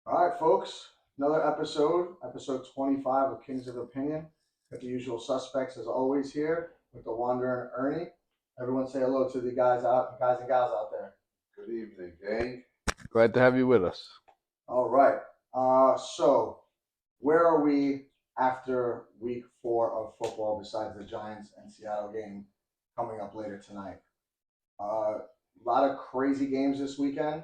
All right, folks. Another episode 25 of Kings of Opinion. Got the usual suspects as always here with the Wanderer and Ernie. Everyone say hello to the guys and gals out there. Good evening, gang. Glad to have you with us. All right. So where are we after week 4 of football besides the Giants and Seattle game coming up later tonight? A lot of crazy games this weekend.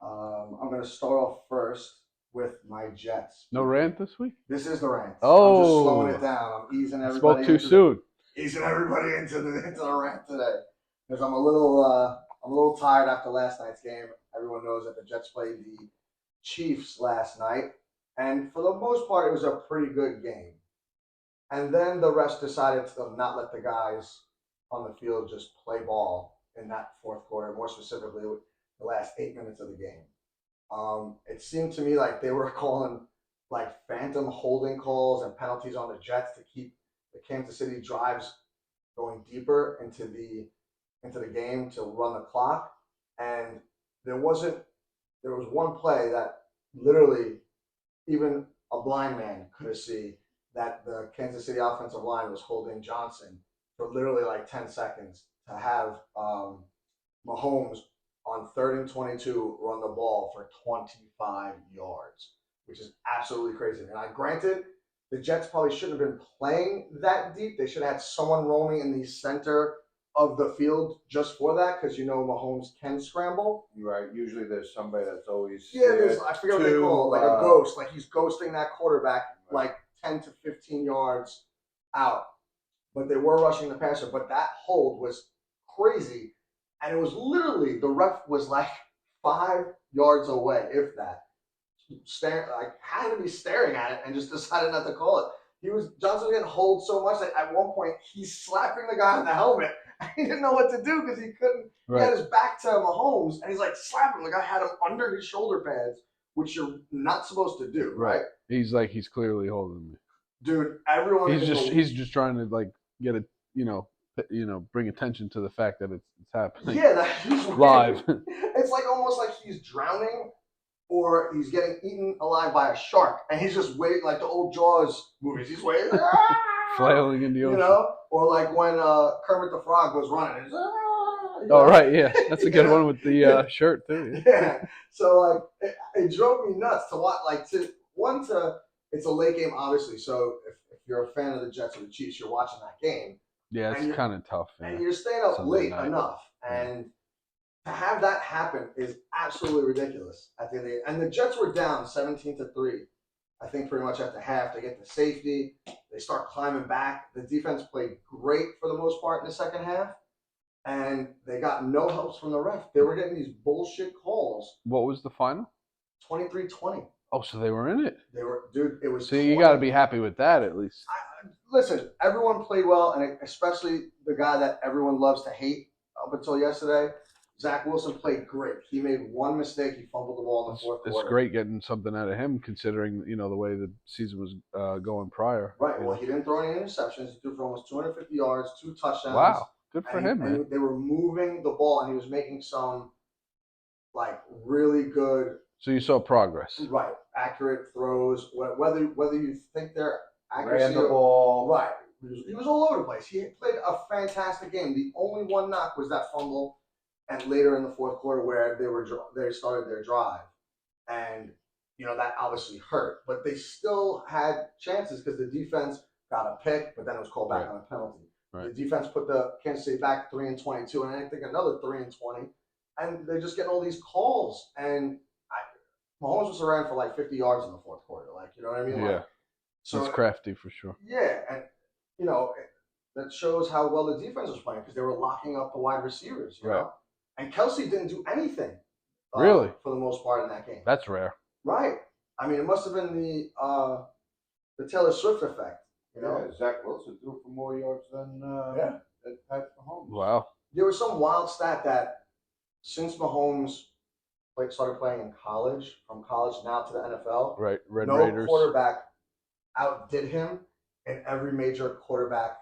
I'm going to start off first with my Jets. No rant this week? This is the rant. I'm just slowing it Oh, down. I'm easing I everybody spoke too into soon. the rant today because I'm a little tired after last night's game. Everyone knows that the Jets played the Chiefs last night, and for the most part, it was a pretty good game. And then the refs decided to not let the guys on the field just play ball in that fourth quarter, more specifically the last 8 minutes of the game. It seemed to me like they were calling like phantom holding calls and penalties on the Jets to keep the Kansas City drives going deeper into the game to run the clock. And there wasn't there was one play that literally even a blind man could have seen that the Kansas City offensive line was holding Johnson for literally like 10 seconds to have Mahomes on 3rd and 22 run the ball for 25 yards, which is absolutely crazy. And I granted the Jets probably shouldn't have been playing that deep. They should have had someone roaming in the center of the field just for that because you know Mahomes can scramble. Right. Usually there's somebody that's always Yeah, there's I forget what they call it, like a ghost. Like he's ghosting that quarterback like 10 to 15 yards out. But they were rushing the passer. But that hold was crazy. And it was literally the ref was like 5 yards away, if that. Staring like had to be staring at it and just decided not to call it. Johnson was getting hold so much that at one point he's slapping the guy on the helmet. He didn't know what to do because he couldn't. Right. He had his back to Mahomes and he's like slapping him. The guy had him under his shoulder pads, which you're not supposed to do, right? He's clearly holding me. Dude, everyone. He's just trying to like get it, bring attention to the fact that it's happening. Yeah, he's live. It's like almost like he's drowning or he's getting eaten alive by a shark, and he's just waiting, like the old Jaws movies. He's waiting, flailing in the ocean. Or like when Kermit the Frog was running. Right, yeah, that's a good one with the shirt too. Yeah. So like, it drove me nuts to watch. Like it's a late game, obviously. So if you're a fan of the Jets or the Chiefs, you're watching that game. Yeah, it's kind of tough. And you're staying up Sunday late night. Enough, and to have that happen is absolutely ridiculous at the end of the game. And the Jets were down 17-3. I think pretty much at the half. They get the safety. They start climbing back. The defense played great for the most part in the second half. And they got no helps from the ref. They were getting these bullshit calls. What was the final? 23-20. Oh, so they were in it. They were, dude. It was. So you got to be happy with that at least. Listen, everyone played well, and especially the guy that everyone loves to hate up until yesterday. Zach Wilson played great. He made one mistake. He fumbled the ball in the fourth quarter. It's great getting something out of him, considering the way the season was going prior. Right. Well, he didn't throw any interceptions. He threw for almost 250 yards, 2 touchdowns. Wow, good for him, man. And they were moving the ball, and he was making some like really good. So you saw progress. Right. Accurate throws. Whether you think they're accuracy, ran the ball. Right. He was all over the place. He played a fantastic game. The only one knock was that fumble. And later in the fourth quarter, where they started their drive, and that obviously hurt, but they still had chances because the defense got a pick, but then it was called back on a penalty. Right. The defense put the Kansas City back 3-22, and I think another 3-20, and they're just getting all these calls. And Mahomes was around for like 50 yards in the fourth quarter, like you know what I mean? Yeah, like, so he's crafty for sure. Yeah, and that shows how well the defense was playing because they were locking up the wide receivers, you know. And Kelsey didn't do anything. Really? For the most part in that game. That's rare. Right. I mean, it must have been the Taylor Swift effect. Yeah, Zach Wilson threw for more yards than Pat Mahomes. Wow. There was some wild stat that since Mahomes started playing in college, from college now to the NFL, right, Raiders. Quarterback outdid him in every major quarterback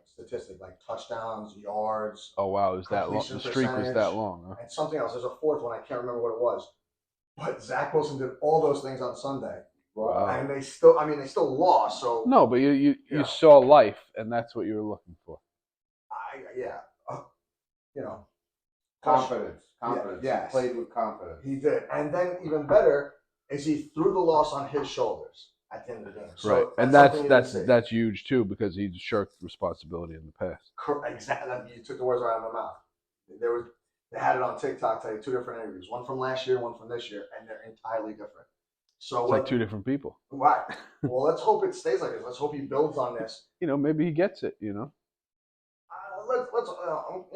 statistic, like touchdowns, yards. Oh wow, is that long? The streak was that long, huh? And something else. There's a fourth one. I can't remember what it was. But Zach Wilson did all those things on Sunday, Wow. and they still lost. So No, but you Yeah. saw life, and that's what you were looking for. uh, you know, Confidence. yes. He played with confidence. He did, and then even better is he threw the loss on his shoulders at the end of the game. So Right, and something you didn't see. that's huge too because he shirked responsibility in the past. Exactly. You took the words right out of my mouth. They had it on TikTok today, 2 different interviews, one from last year, one from this year, and they're entirely different. So It's like 2 different people. Right. Well, let's hope it stays like this. Let's hope he builds on this. Maybe he gets it. Let's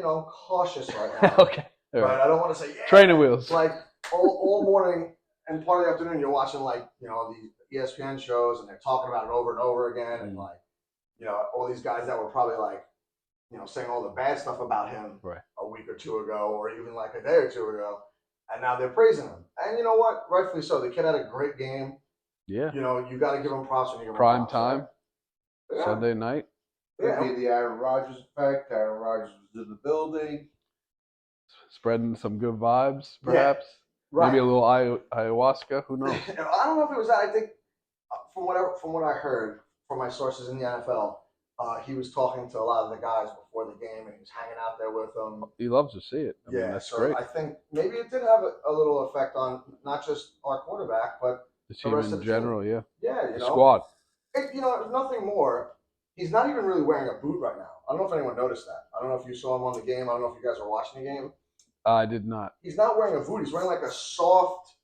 I'm cautious right now. Okay. All But right. I don't want to say Training wheels. Like all morning and part of the afternoon, you're watching these ESPN shows, and they're talking about it over and over again, and all these guys that were probably saying all the bad stuff about him right. a week or 2 ago, or even like a day or 2 ago, and now they're praising him. And you know what? Rightfully so. The kid had a great game. Yeah. You got to give him props when you give him prime props, time, right? Yeah. Sunday night. Could be the Aaron Rodgers effect. Aaron Rodgers was in the building. Spreading some good vibes, perhaps. Right. Maybe a little ayahuasca. Who knows? I don't know if it was that. I think from what I heard from my sources in the NFL, he was talking to a lot of the guys before the game, and he was hanging out there with them. He loves to see it. I mean, that's great. I think maybe it did have a little effect on not just our quarterback, but the team in general. Team. Yeah. The squad. If nothing more. He's not even really wearing a boot right now. I don't know if anyone noticed that. I don't know if you saw him on the game. I don't know if you guys were watching the game. I did not. He's not wearing a boot. He's wearing like a soft,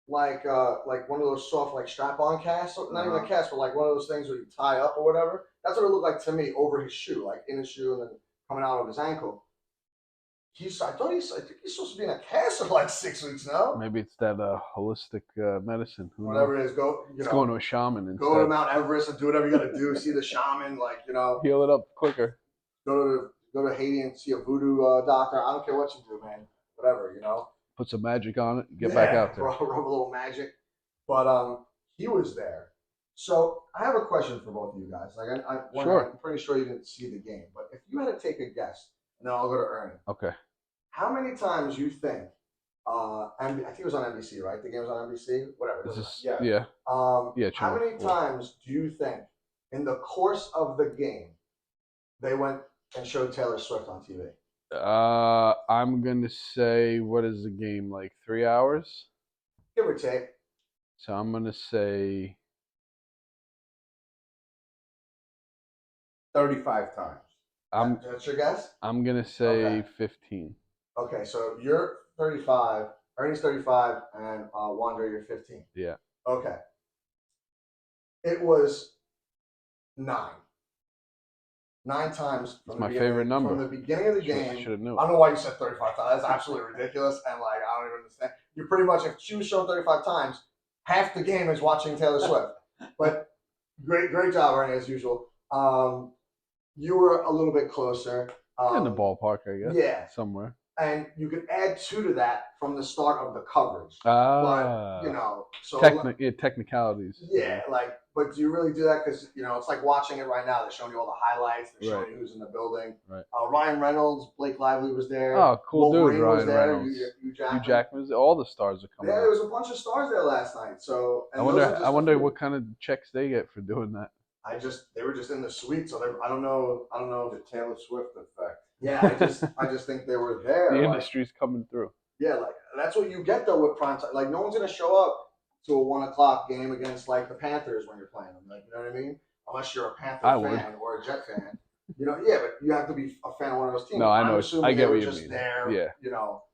like one of those soft strap-on casts. Not even a cast, but like one of those things where you tie up or whatever. That's what it looked like to me over his shoe, like in his shoe and then coming out of his ankle. I think he's supposed to be in a cast for like 6 weeks now. Maybe it's that holistic medicine. Whatever it is, It's going to a shaman instead. Go to Mount Everest and do whatever you got to do. See the shaman, heal it up quicker. Go to Haiti and see a voodoo doctor. I don't care what you do, man. Whatever, Put some magic on it. Get back out there. Rub a little magic. But he was there. So I have a question for both of you guys. Sure. I'm pretty sure you didn't see the game, but if you had to take a guess, and then I'll go to Ernie. Okay. How many times you think? I think it was on NBC, right? The game was on NBC. Whatever. Yeah. Yeah. Yeah. How many times do you think, in the course of the game, they went and showed Taylor Swift on TV? I'm gonna say, what is the game, like 3 hours? Give or take. So I'm gonna say 35 times. That's your guess? I'm gonna say Okay. 15. Okay, so you're 35, Ernie's 35, and Wander, you're 15. Yeah. Okay. It was 9. 9 times. It's my favorite number. From the beginning of the game. I should have known. I don't know why you said 35 times. That's absolutely ridiculous. And I don't even understand. You pretty much, if she was shown 35 times, half the game is watching Taylor Swift. But great job, Ernie, as usual. You were a little bit closer. In the ballpark, I guess. Yeah. Somewhere. And you could add 2 to that from the start of the coverage. Ah. But, so technicalities. Yeah, but do you really do that? Because it's like watching it right now. They're showing you all the highlights. They're showing you who's in the building. Right. Ryan Reynolds, Blake Lively was there. Oh, cool Wolverine dude, Ryan was there. Reynolds. Hugh Jackman. All the stars are coming. Yeah, out. there was a bunch of stars there last night. So I wonder what kind of checks they get for doing that. They were just in the suite, so I don't know The Taylor Swift effect. Yeah, I just think they were there. The industry's coming through. Yeah, that's what you get though with prime time. No one's gonna show up to a 1:00 game against the Panthers when you're playing them. You know what I mean? Unless you're a Panther fan or a Jet fan. Yeah, but you have to be a fan of one of those teams. No, I know. I get what you just mean. There, yeah.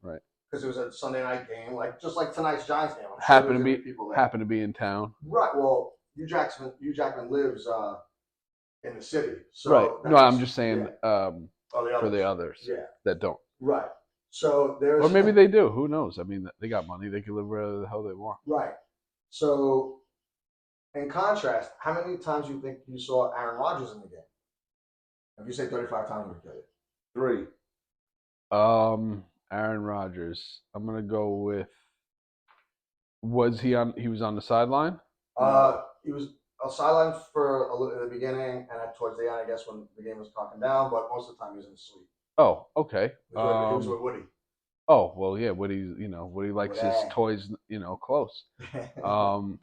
Right. Because it was a Sunday night game, just like tonight's Giants game. Happened to be in town. Right. Well, Hugh Jackman lives in the city. So right. No, I'm just saying for the others that don't. Right. So there's. Or maybe they do. Who knows? I mean, they got money. They can live wherever the hell they want. Right. So, in contrast, how many times do you think you saw Aaron Rodgers in the game? If you say 35 times, we kill you. 3. Aaron Rodgers. I'm gonna go with. Was he on? He was on the sideline. He was a sideline for a little at the beginning and towards the end, I guess, when the game was talking down. But most of the time, he was in the suite. Oh, okay. He was with Woody. Oh well, yeah. Woody likes his Woody. toys, close. I'm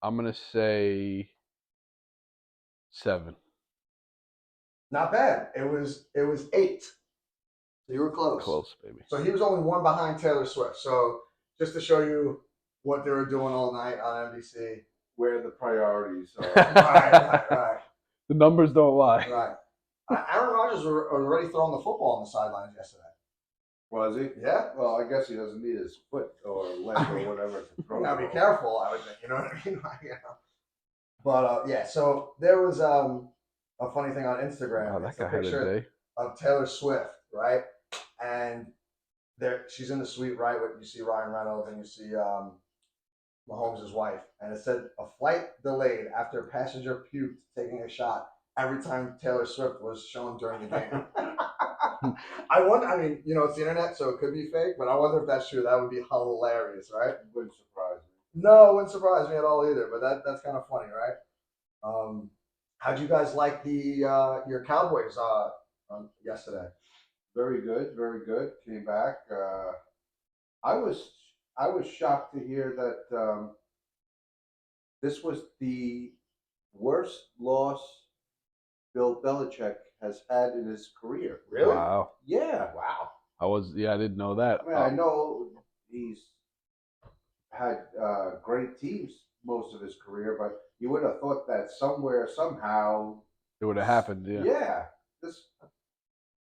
gonna say 7. Not bad. It was 8. So you were close. Close, baby. So he was only one behind Taylor Swift. So just to show you what they were doing all night on NBC. Where the priorities are. Right. The numbers don't lie. Right. Aaron Rodgers was already throwing the football on the sidelines yesterday. Was he? Yeah. Well, I guess he doesn't need his foot or leg or whatever to throw. You gotta be careful, I would think. You know what I mean? But yeah, so there was a funny thing on Instagram. Oh, that It's a guy had a picture day. of Taylor Swift, right? And she's in the suite, right? With you see Ryan Reynolds and you see Mahomes' wife, and it said a flight delayed after passenger puked taking a shot every time Taylor Swift was shown during the game. I wonder. I mean, it's the internet, so it could be fake, but I wonder if that's true. That would be hilarious, right? Wouldn't surprise me. No, it wouldn't surprise me at all either. But that's kind of funny, right? How'd you guys like your Cowboys yesterday? Very good, very good. Came back. I was shocked to hear that this was the worst loss Bill Belichick has had in his career. Really? Wow. Yeah. Wow. I didn't know that. I mean, I know he's had great teams most of his career, but you would have thought that somewhere, somehow, it would have happened. Yeah. Yeah.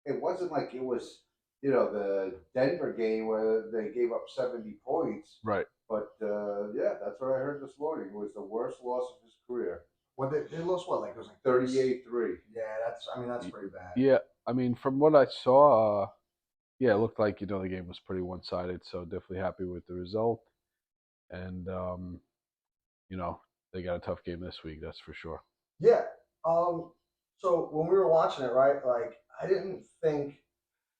It wasn't like it was, the Denver game where they gave up 70 points. Right. But yeah, that's what I heard this morning. It was the worst loss of his career. What they lost? What, like it was like 38-3. Yeah, that's pretty bad. Yeah, I mean, from what I saw, yeah, it looked like the game was pretty one-sided. So definitely happy with the result, and they got a tough game this week. That's for sure. Yeah. So when we were watching it, right, like I didn't think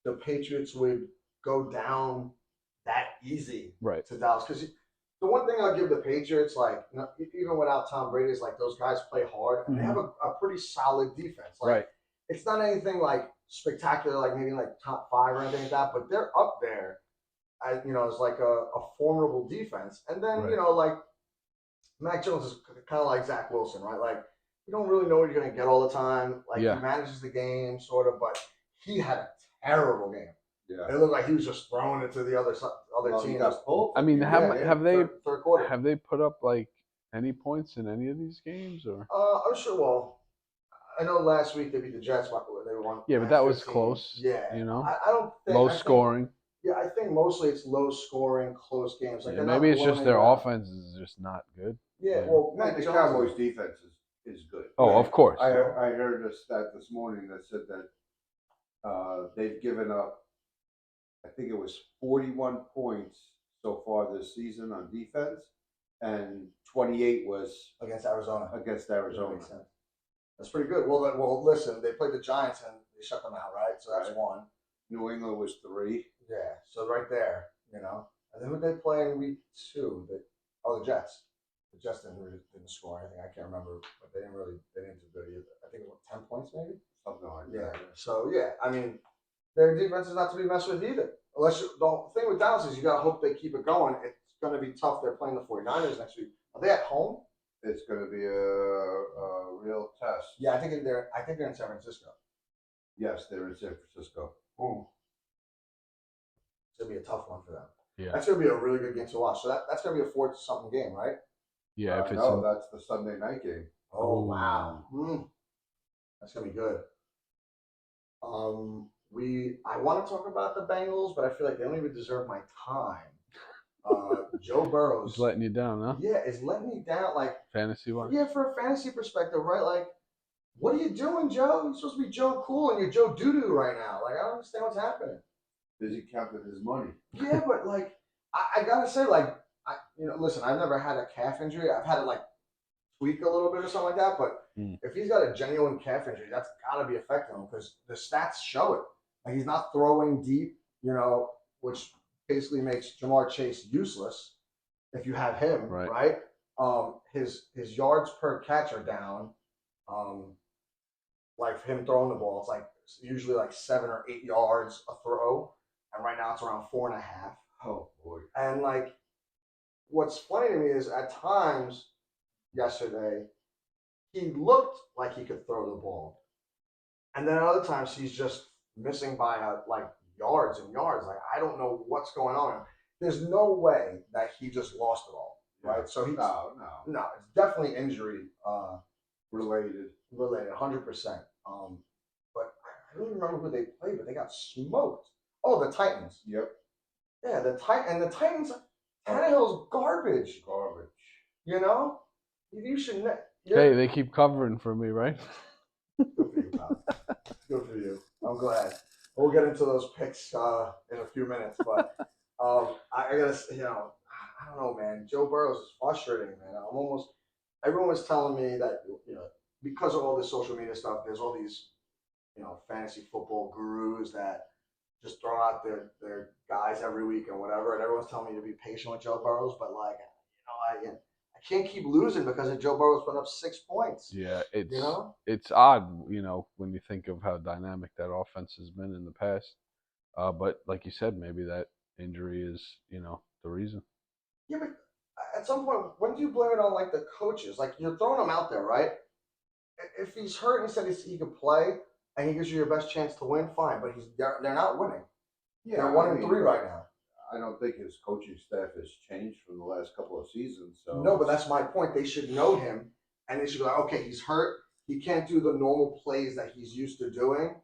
the Patriots would go down that easy Right. to Dallas, because the one thing I'll give the Patriots, like even without Tom Brady, is like those guys play hard and they have a pretty solid defense. Like, Right. It's not anything like spectacular, like maybe like top 5 or anything like that, but they're up there. It's like a formidable defense. And then Right. like Mac Jones is kind of like Zach Wilson, right? Like you don't really know what you're going to get all the time. Like Yeah. he manages the game, sort of, but he had a terrible game. Yeah. It looked like he was just throwing it to the other Well, team. he got pulled. I mean, have they third quarter? have they put up like any points in any of these games or? I'm sure. Well, I know last week they beat the Jets, but they won. Yeah, but that was 15. close. Yeah. I don't think low scoring. I think mostly it's low scoring, close games. Like maybe it's just their offense is just not good. Yeah, well, the Cowboys' defense is good. Oh, of course. I heard a stat this morning that said that they've given up, I think it was 41 points so far this season on defense, and 28 was against Arizona. That makes sense. That's pretty good. Well, listen, they played the Giants and they shut them out, right? So that's 1. New England was 3. Yeah, so right there, And then who they play in week 2? The Jets. The Jets didn't score anything. I can't remember, but they didn't do good either. I think it was 10 points maybe. Something like Yeah. that. So yeah, I mean, their defense is not to be messed with either. The thing with Dallas is you gotta hope they keep it going. It's gonna be tough. They're playing the 49ers next week. Are they at home? It's going to be a real test. Yeah, I think they're in San Francisco. Yes, they're in San Francisco. Ooh. It's gonna be a tough one for them. Yeah. That's gonna be a really good game to watch. So that's gonna be a 4-something game, right? Yeah, if it's no, that's the Sunday night game. Oh wow. That's gonna be good. I want to talk about the Bengals, but I feel like they don't even deserve my time. Joe Burrow is letting you down, huh? Yeah, is letting me down. Like fantasy wise. Yeah, for a fantasy perspective, right? Like, what are you doing, Joe? You're supposed to be Joe Cool, and you're Joe Doo-Doo right now. Like, I don't understand what's happening. Busy counting his money. Yeah, but like, I gotta say, like, listen, I've never had a calf injury. I've had it like tweak a little bit or something like that. But if he's got a genuine calf injury, that's got to be affecting him because the stats show it. Like he's not throwing deep, which basically makes Jamar Chase useless if you have him, right? His yards per catch are down. Like him throwing the ball, it's like usually like 7 or 8 yards a throw. and right now it's around 4.5. Oh boy. And like, what's funny to me is at times yesterday he looked like he could throw the ball, and then at other times he's just missing by like yards and yards. Like I don't know what's going on. There's no way that he just lost it all, right? Yeah. So he's No. it's definitely injury Related. 100%. But I don't remember who they played, but they got smoked. Oh, the Titans. Yep. Yeah, the Titans. Tannehill's garbage. Garbage. You know, you should. Hey, they keep covering for me, right? Good for you, pal. Good for you. I'm glad. We'll get into those picks in a few minutes, but I gotta, I don't know, man. Joe Burrow is frustrating, man. Everyone was telling me that because of all this social media stuff, there's all these fantasy football gurus that just throw out their guys every week and whatever, and everyone's telling me to be patient with Joe Burrows, but like I can't keep losing because of Joe Burrow's put up 6 points. Yeah, You know, it's odd, when you think of how dynamic that offense has been in the past. But like you said, maybe that injury is, the reason. yeah, but at some point, when do you blame it on like the coaches? Like you're throwing him out there, right? If he's hurt and he said he could play and he gives you your best chance to win, fine. But they're not winning. Yeah, They're 1-3 right now. I don't think his coaching staff has changed from the last couple of seasons. So no, but that's my point. They should know him, and they should be like, okay, he's hurt. He can't do the normal plays that he's used to doing.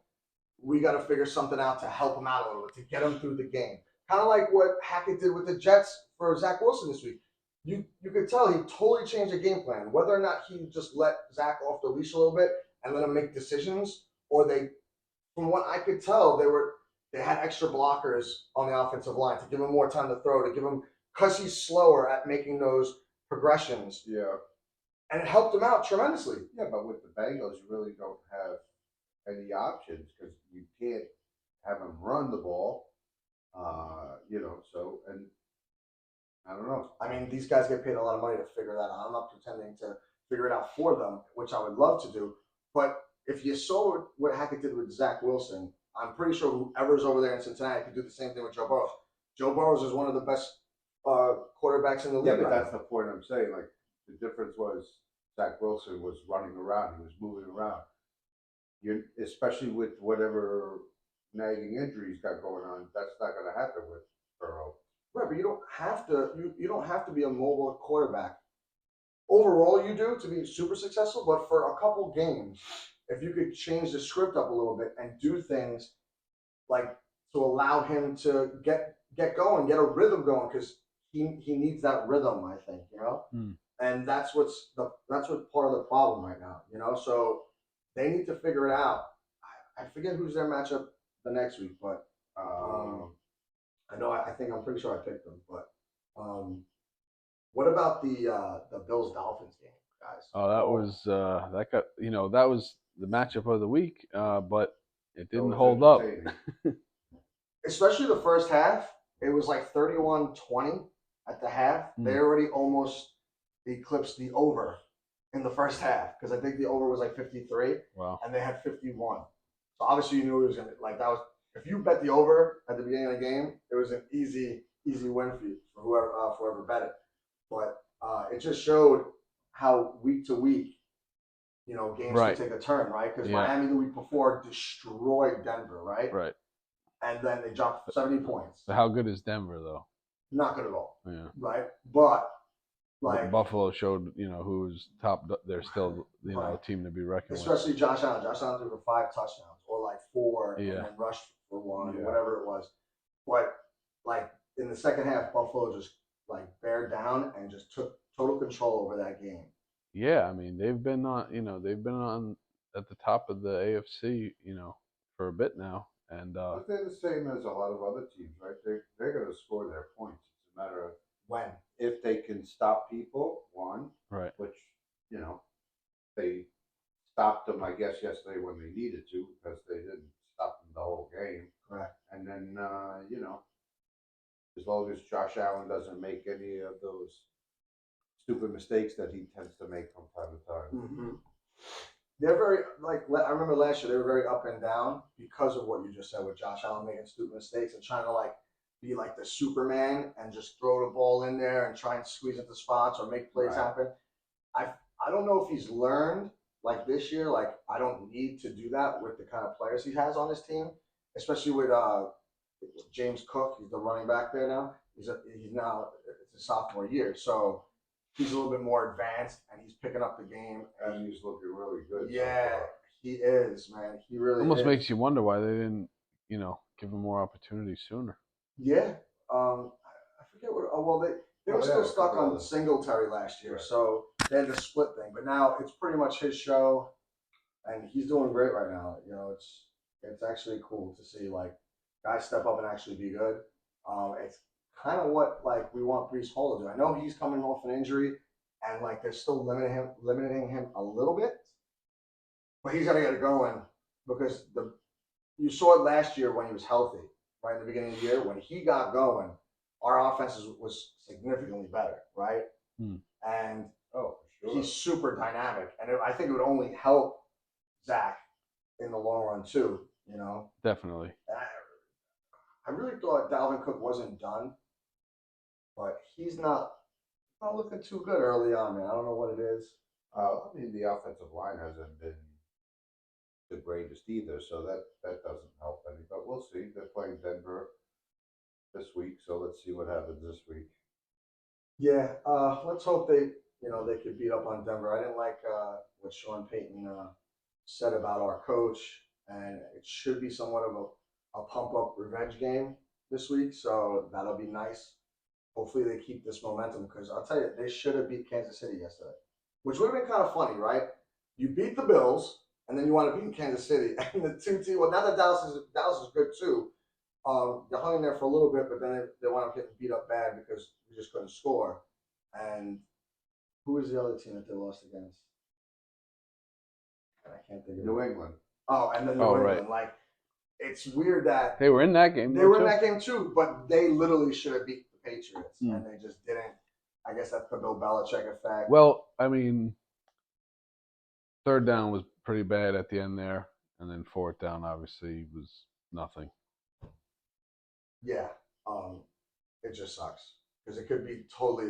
We got to figure something out to help him out a little bit, to get him through the game. Kind of like what Hackett did with the Jets for Zach Wilson this week. You could tell he totally changed the game plan. Whether or not he just let Zach off the leash a little bit and let him make decisions, or from what I could tell, they had extra blockers on the offensive line to give him more time to throw, to give him because he's slower at making those progressions. Yeah. And it helped him out tremendously. Yeah, but with the Bengals, you really don't have any options because you can't have him run the ball. So and I don't know. I mean, these guys get paid a lot of money to figure that out. I'm not pretending to figure it out for them, which I would love to do. But if you saw what Hackett did with Zach Wilson, I'm pretty sure whoever's over there in Cincinnati could do the same thing with Joe Burrows. Joe Burrows is one of the best quarterbacks in the league. Yeah, but that's the point I'm saying. Like the difference was Zach Wilson was running around, he was moving around. Especially with whatever nagging injuries got going on, that's not going to happen with Burrow. Right, but you don't have to. You don't have to be a mobile quarterback. Overall, you do to be super successful. But for a couple games, if you could change the script up a little bit and do things like to allow him to get going, get a rhythm going, because he needs that rhythm. I think and that's what's part of the problem right now. So they need to figure it out. I forget who's their matchup the next week, but I know. I think I'm pretty sure I picked them. But what about the Bills Dolphins game, guys? Oh, that was that was the matchup of the week, but it didn't hold up. Especially the first half. It was like 31-20 at the half. They already almost eclipsed the over in the first half because I think the over was like 53. Wow. And they had 51. So obviously you knew it was gonna that was if you bet the over at the beginning of the game, it was an easy win for you for whoever bet it. But it just showed how week to week, games can take a turn, right? Because Miami the week before destroyed Denver, right? Right. And then they dropped 70 points. But how good is Denver though? Not good at all. Yeah. Right. But like Buffalo showed, who's top. They're still, a team to be reckoned with. Especially Josh Allen. Josh Allen threw for 5 touchdowns or like 4 and then rushed for 1, whatever it was. But like in the second half, Buffalo just like bared down and just took total control over that game. Yeah, I mean they've been on, at the top of the AFC, for a bit now, and but they're the same as a lot of other teams, right? They're going to score their points. It's a matter of when. If they can stop people, one, right, which they stopped them, I guess, yesterday when they needed to because they didn't stop them the whole game. Correct. And then as long as Josh Allen doesn't make any of those stupid mistakes that he tends to make from time to time. Mm-hmm. they're very I remember last year they were very up and down because of what you just said with Josh Allen making stupid mistakes and trying to be like the Superman and just throw the ball in there and try and squeeze into spots or make plays Right. happen. I I don't know if he's learned like this year. Like I don't need to do that with the kind of players he has on his team, especially with James Cook. He's the running back there now. He's now it's his sophomore year, so he's a little bit more advanced and he's picking up the game. And he's looking really good. Yeah, So far. he is, man. He really Almost is. makes you wonder why they didn't, give him more opportunities sooner. Yeah. I forget what. Oh well, they were still stuck on Singletary last year, Right. so they had the split thing. But now it's pretty much his show, and he's doing great right now. It's actually cool to see like guys step up and actually be good. It's kind of what like we want Brees Hall to do. I know he's coming off an injury, and like they're still limiting him a little bit, but he's got to get it going because you saw it last year when he was healthy, right in the beginning of the year. When he got going, our offense was significantly better, right? Hmm. And Oh, for sure. he's super dynamic, and I think it would only help Zach in the long run too. Definitely. And I really thought Dalvin Cook wasn't done, but he's not looking too good early on, man. I don't know what it is. I mean, the offensive line hasn't been the greatest either, so that doesn't help any. But we'll see. They're playing Denver this week, so let's see what happens this week. Yeah, let's hope they could beat up on Denver. I didn't like what Sean Payton said about our coach, and it should be somewhat of a pump up revenge game this week. So that'll be nice. Hopefully they keep this momentum because I'll tell you they should have beat Kansas City yesterday, which would have been kind of funny, right? You beat the Bills, and then you want to beat Kansas City, and the two teams. Well, now that Dallas is good too. They hung in there for a little bit, but then they wound up getting beat up bad because we just couldn't score. And who was the other team that they lost against? I can't think of New it. England. Oh, and then New Oh, England. right. Like it's weird that They were in that game. they were in that game too, but they literally should have beat the Patriots, Hmm. and they just didn't. I guess that's the Bill Belichick effect. Well, I mean, third down was pretty bad at the end there, and then fourth down obviously was nothing. Yeah, it just sucks because it could be totally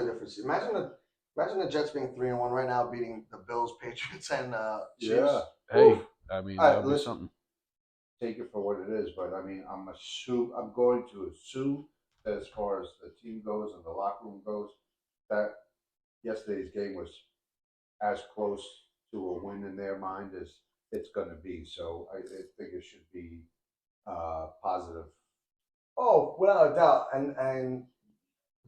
different. Imagine the Jets being 3-1 right now, beating the Bills, Patriots, and Chiefs. Yeah. Hey, Oof. I mean, All right, that would be listen. something. Take it for what it is, but I mean, I'm going to assume that as far as the team goes and the locker room goes, that yesterday's game was as close to a win in their mind as it's going to be. So I think it should be positive. Oh, without a doubt. And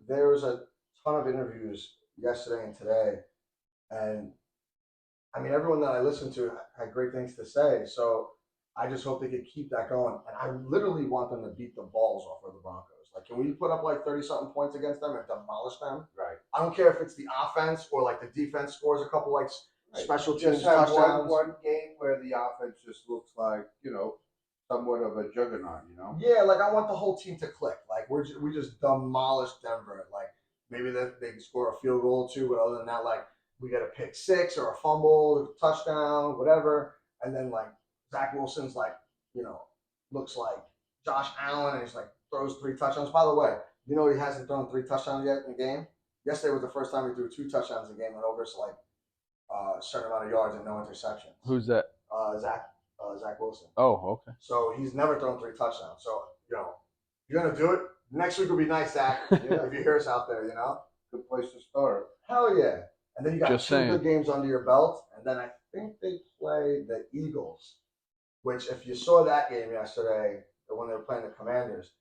there was a ton of interviews yesterday and today, and I mean everyone that I listened to had great things to say. So I just hope they could keep that going. And I literally want them to beat the balls off of the Broncos. Like, can we put up like 30-something points against them and demolish them? Right. I don't care if it's the offense or like the defense scores a couple like Right. special teams Just have touchdowns. one game where the offense just looks like somewhat of a juggernaut. Yeah, like I want the whole team to click. Like we just demolished Denver. Like maybe they can score a field goal or two, but other than that, like we get a pick six or a fumble, touchdown, whatever, and then like Zach Wilson's like looks like Josh Allen, and he's like throws 3 touchdowns. By the way, he hasn't thrown 3 touchdowns yet in the game. Yesterday was the first time he threw 2 touchdowns in the game and over like a certain amount of yards and no interceptions. Who's that? Zach Wilson. Oh, okay. So he's never thrown 3 touchdowns. So you're gonna do it. Next week will be nice, Zach. Yeah. If you hear us out there, Good place to start. Hell yeah. And then you got Just two saying. good games under your belt, and then I think they play the Eagles. Which, if you saw that game yesterday, when they were playing the Commanders,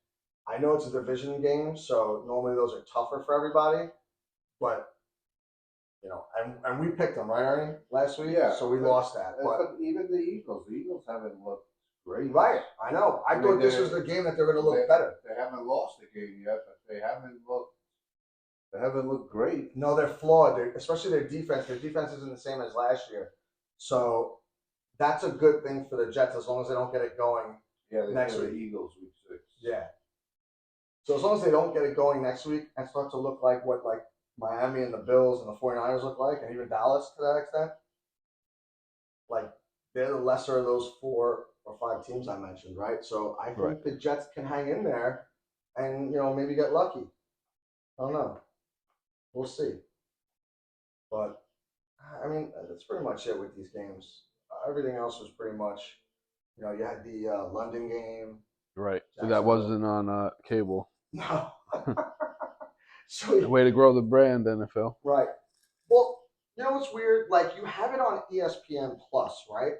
I know it's a division game, so normally those are tougher for everybody. But and we picked them, right, Ernie, last week. Yeah. So we lost that. But even the Eagles haven't looked great. right, I know. I thought this was the game that they're going to look better. They haven't lost the game yet, but they haven't looked great. No, they're flawed. Especially their defense. Their defense isn't the same as last year. So that's a good thing for the Jets as long as they don't get it going. Yeah, they next play week. the Eagles week 6. Yeah. So as long as they don't get it going next week and start to look like what like Miami and the Bills and the 49ers look like, and even Dallas to that extent, like they're the lesser of those 4 or 5 teams I mentioned, right? So I think Right. the Jets can hang in there, and maybe get lucky. I don't know. We'll see. But I mean, that's pretty much it with these games. Everything else was pretty much, you had the London game. Right. That Jacksonville. wasn't on cable. No. So Way to grow the brand, NFL. right. Well, you know what's weird? Like you have it on ESPN Plus, right?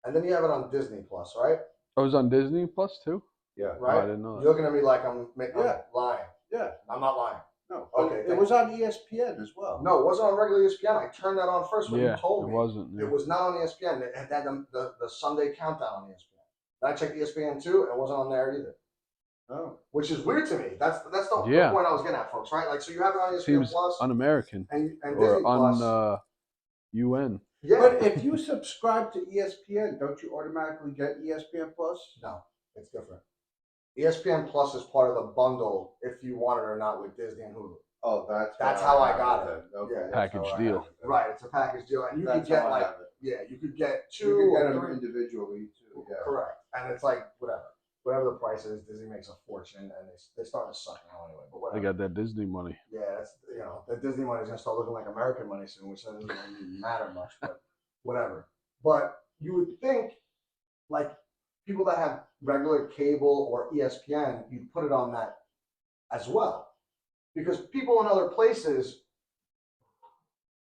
And then you have it on Disney Plus, right? Oh, it was on Disney Plus too? Yeah. Right. Oh, I didn't know that. You're looking at me like I'm Yeah. lying. Yeah. I'm not lying. No. Okay, It thank was on ESPN as well. No, it wasn't on regular ESPN. I turned that on first when you told me. It wasn't. Yeah. It was not on ESPN. It had the Sunday countdown on ESPN. Then I checked ESPN too, and it wasn't on there either. Oh. Which is weird to me. That's the point I was getting at, folks. Right? Like, so you have it on ESPN Seems Plus, un-American and or Disney Plus. UN. Yeah. But if you subscribe to ESPN, don't you automatically get ESPN Plus? No, it's different. ESPN Plus is part of the bundle if you want it or not with Disney and Hulu. Oh, that's how I got it. Okay, Yeah. Package deal. Right, it's a package deal, and you could get you could get 2 You could or get them 3 individually too. Yeah. Correct, and it's like whatever the price is. Disney makes a fortune, and they're starting to suck now anyway. But whatever. They got that Disney money. Yeah, that's the Disney money is gonna start looking like American money soon, which doesn't really matter much, but whatever. But you would think, like people that have regular cable or ESPN, you'd put it on that as well, because people in other places,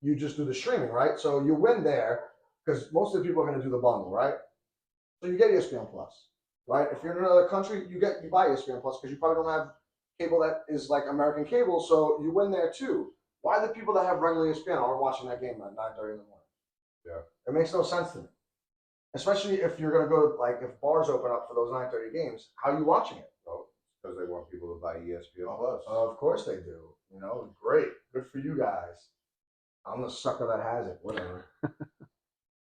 you just do the streaming, right? So you win there because most of the people are going to do the bundle, right? So you get ESPN Plus, right? If you're in another country, you buy ESPN Plus because you probably don't have cable that is like American cable, so you win there too. Why the people that have regular ESPN aren't watching that game at 9:30 in the morning? Yeah, it makes no sense to me. Especially if you're going to go, like if bars open up for those 9:30 games, how are you watching it? Oh, because they want people to buy ESPN Plus. Of course they do. Great, good for you guys. I'm the sucker that has it. Whatever.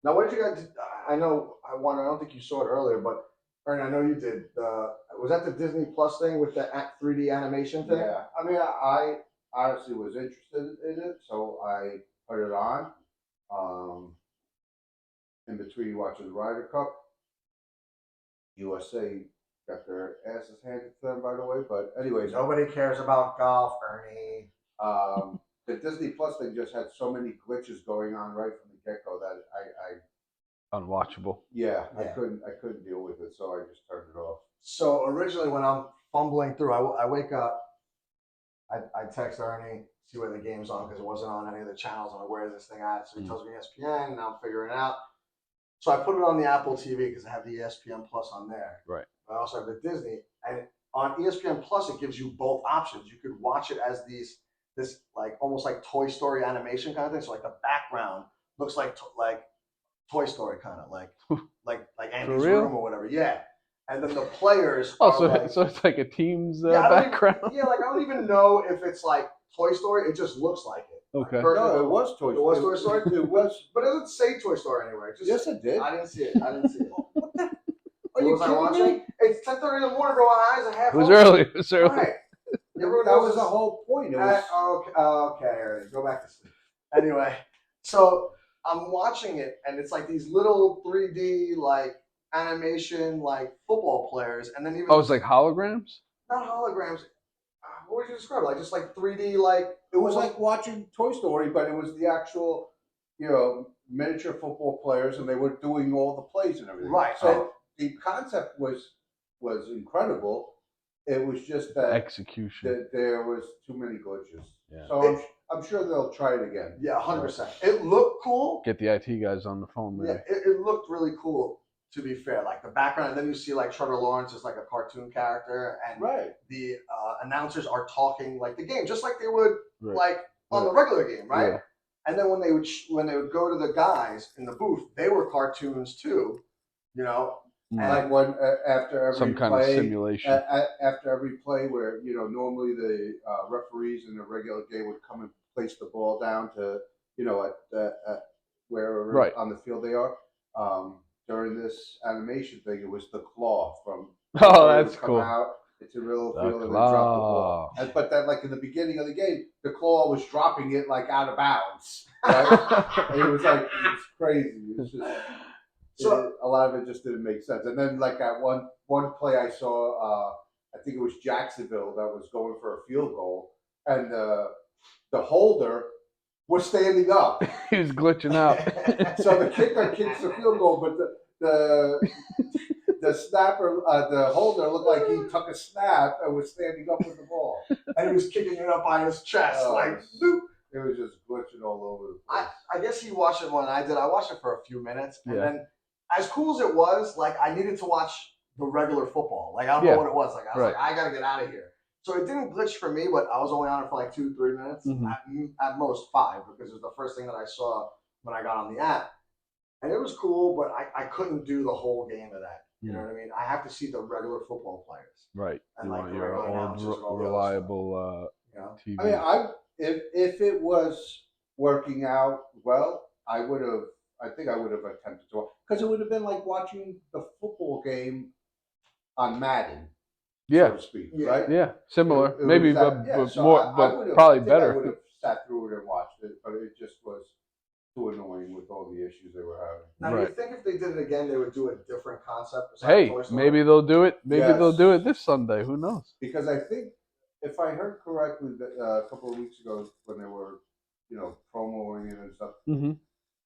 Now, what did you guys? I don't think you saw it earlier, but Ernie, I know you did. Was that the Disney Plus thing with the 3D animation thing? Yeah, I mean, I honestly was interested in it, so I put it on. In between watching the Ryder Cup, USA got their asses handed to them, by the way. But anyways, Nobody cares about golf, Ernie. the Disney Plus thing just had so many glitches going on right from the get go that I Unwatchable. I couldn't deal with it, so I just turned it off. So originally, when I'm fumbling through, I wake up, I text Ernie, see where the game's on because it wasn't on any of the channels. I'm like, where is this thing at? So he tells me ESPN, and I'm figuring it out. So I put it on the Apple TV because I have the ESPN Plus on there. Right. I also have the Disney, and on ESPN Plus it gives you both options. You could watch it as this like almost like Toy Story animation kind of thing. So like the background looks like Toy Story kind of like Andy's room or whatever. Yeah. And then the players. So it's like a team's background. I don't even know if it's like Toy Story. It just looks like it. Okay. No, it was Toy Story. It was Toy Story? It was. But it doesn't say Toy Story anywhere. Yes, it did. I didn't see it. What the? Are What you was I kidding watching? me? It's 10:30 in the morning, bro. My eyes are half It was open. early. It was early. Right. That was the whole point. It was. Okay, Ernie, go back to sleep. Anyway, so I'm watching it, and it's like these little 3D like animation like football players, and then even it's like holograms. not holograms. What would you describe it? Like just like 3D like It was like watching Toy Story, but it was the actual, miniature football players, and they were doing all the plays and everything. Right. So the concept was incredible. It was just that execution. That there was too many glitches. Yeah. So I'm sure they'll try it again. Yeah, 100%. It looked cool. Get the IT guys on the phone, maybe. Yeah, it looked really cool. To be fair, like the background, and then you see like Trevor Lawrence is like a cartoon character, and the announcers are talking like the game, just like they would like on the regular game, right? Yeah. And then when they would go to the guys in the booth, they were cartoons too, And like when after every some kind of simulation. After every play, where normally the referees in a regular game would come and place the ball down to at wherever on the field they are. During this animation thing, it was the claw from. Oh, that's cool. Out, it's a real field and then drop the ball. But then, like in the beginning of the game, the claw was dropping it like out of bounds. Right? And it was crazy. It was just So a lot of it just didn't make sense. And then like that one play I saw, I think it was Jacksonville that was going for a field goal, and the holder was standing up. He was glitching out. So the kicker kicks the field goal, but the snapper, the holder looked like he took a snap and was standing up with the ball. and he was kicking it up by his chest, Oh, like boop. it was just glitching all over the place. I guess he watched it more than I did. I watched it for a few minutes, and Yeah. then as cool as it was, like I needed to watch the regular football. Like I don't Yeah. know what it was. Like I was Right. like, I gotta get out of here. So it didn't glitch for me, but I was only on it for like 2-3 minutes, at most 5, because it was the first thing that I saw when I got on the app, and it was cool. But I couldn't do the whole game of that. You know what I mean? I have to see the regular football players. Right. And You like want the your regular old announcers and all the other reliable You know? TV. I mean, if it was working out well, I would have. I think I would have attempted to, because it would have been like watching the football game on Madden, Yeah. so to speak, Yeah. right? Yeah. Similar. It Maybe, was that- but so more, I but would've- probably I think better. I would have sat through it and watched it, but it just was too annoying with all the issues they were having. Now, Right. you think if they did it again, they would do a different concept? besides Hey, Toy Story? maybe they'll do it. Maybe Yes. they'll do it this Sunday. Who knows? Because I think, if I heard correctly, that a couple of weeks ago when they were, promoting it and stuff, Mm-hmm.